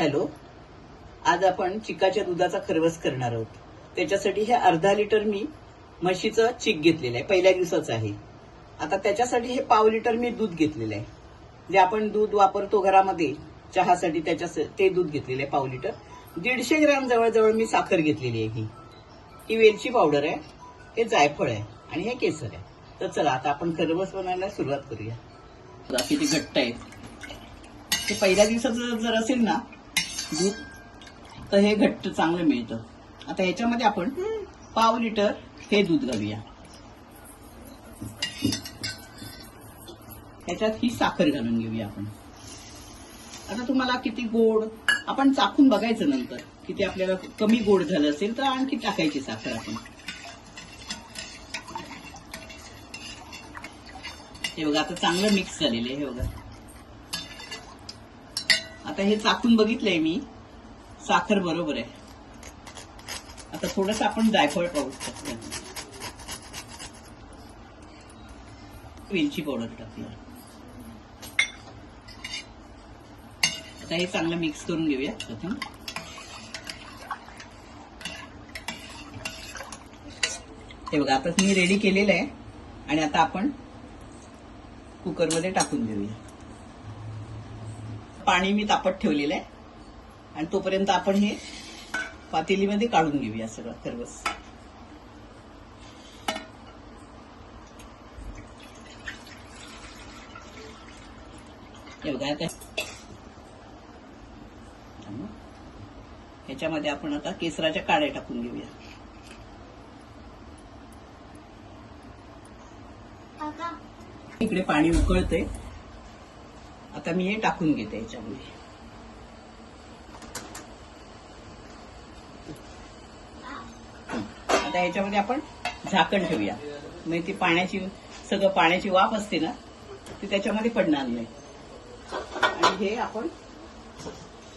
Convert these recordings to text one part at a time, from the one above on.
Hello, आज आपण चिकाच्या दुधाचा खरवस करणार आहोत. त्याच्यासाठी हे अर्धा लिटर मी म्हशीचं चिक घेतलेलं आहे, पहिल्या दिवसाचं आहे. आता त्याच्यासाठी हे पाव लिटर मी दूध घेतलेलं आहे. जे आपण दूध वापरतो घरामध्ये चहासाठी, ते दूध घेतलेलं आहे पाव लिटर. 150 ग्रॅम जवळजवळ मी साखर घेतलेली आहे. ही वेलची पावडर आहे, हे जायफळ आहे आणि हे केसर आहे. तर चला आता आपण खरवस बनवायला सुरुवात करूया. किती घट्ट आहे ते. पहिल्या दिवसाचं जर असेल ना दूध तर हे घट्ट चांगलं मिळतं. आता ह्याच्यामध्ये आपण पाव लिटर हे दूध घालूया. ह्याच्यात ही साखर घालून घेऊया आपण. आता तुम्हाला किती गोड आपण चाखून बघायचं नंतर. किती आपल्याला कमी गोड झालं असेल तर आणखी टाकायची साखर आपण. हे बघा आता चांगलं मिक्स झालेलं आहे. हे बघा आता हे चाकून बघितलंय मी, साखर बरोबर आहे. आता थोडस आपण जायफळ पावडर टाकूया, वेलची पावडर टाकूया. आता हे चांगलं मिक्स करून घेऊया प्रथम. हे बघा आता मी रेडी केलेलं आहे आणि आता आपण कुकरमध्ये टाकून देऊया. पाणी मी तापत ठेवलेलं आहे आणि तोपर्यंत आपण हे पातेलीमध्ये काढून घेऊया सगळं खरवस. हे बघा आता ह्याच्यामध्ये आपण आता केसराच्या काड्या टाकून घेऊया. इकडे पाणी उकळते. आता मी हे टाकून घेते याच्यामध्ये. आता ह्याच्यामध्ये आपण झाकण ठेवूया, म्हणजे ती पाण्याची वाफ असते ना ती त्याच्यामध्ये पडणार नाही. आणि हे आपण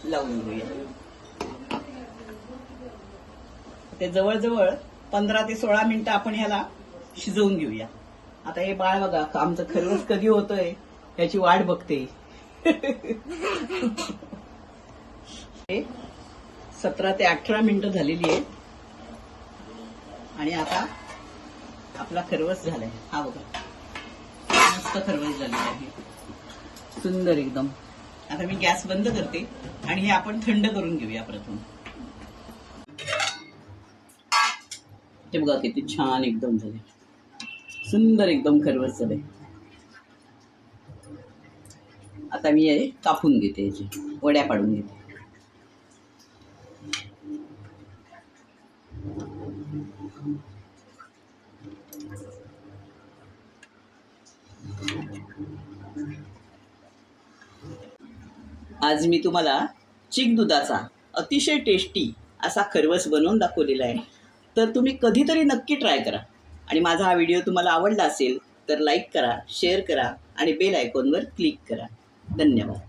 लावून घेऊया. ते जवळजवळ 15 ते 16 मिनिटं आपण ह्याला शिजवून घेऊया. आता हे बाळ बघा आमचं खरवस कधी होतंय याची वाट बघते. 17 ते 18 मिनिटं झालेली आहे आणि आता आपला खरवस झालाय. हा बघा मस्त खरवस झालेला आहे, सुंदर एकदम. आता मी गॅस बंद करते आणि हे आपण थंड करून घेऊया प्रथम. ते बघा किती छान एकदम झाले, सुंदर एकदम खरवस झाले. आता मी हे कापून घेते, याची वड्या पाडून घेते. आज मी तुम्हाला चिक दुधाचा अतिशय टेस्टी असा खरवस बनवून दाखवलेला आहे. तर तुम्ही कधीतरी नक्की ट्राय करा. आणि माझा हा व्हिडिओ तुम्हाला आवडला असेल तर लाईक करा, शेअर करा आणि बेल आयकॉनवर क्लिक करा. धन्यवाद.